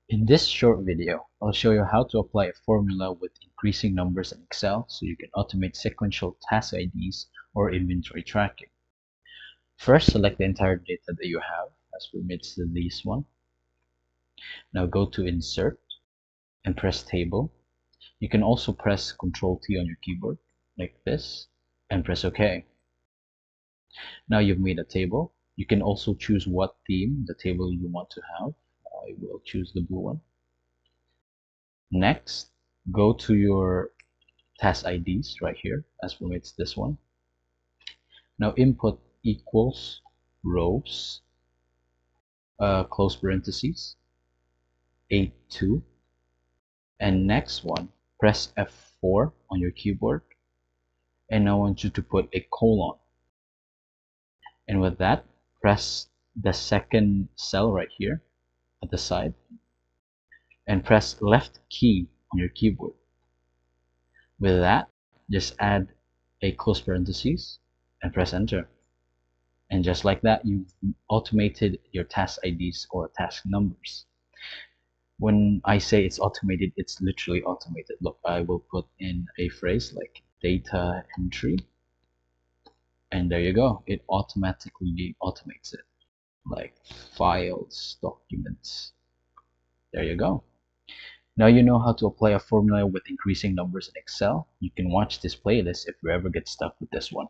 In this short video, I'll show you how to apply a formula with increasing numbers in Excel so you can automate sequential task IDs or inventory tracking. First, select the entire data that you have, as for me it's this one. Now go to Insert and press Table. You can also press Ctrl T on your keyboard, like this, and press OK. Now you've made a table. You can also choose what theme the table you want to have. I will choose the blue one. Next, go to your task IDs right here. As for me, it's this one. Now input equals rows, close parentheses, 82, and next one, press F4 on your keyboard, and I want you to put a colon. And with that, press the second cell right here at the side, and press left key on your keyboard. With that, just add a close parentheses and press enter. And just like that, you've automated your task IDs or task numbers. When I say it's automated, it's literally automated. Look, I will put in a phrase like data entry, and there you go. It automatically automates it, like files, documents. There you go. Now you know how to apply a formula with increasing numbers in Excel. You can watch this playlist if you ever get stuck with this one.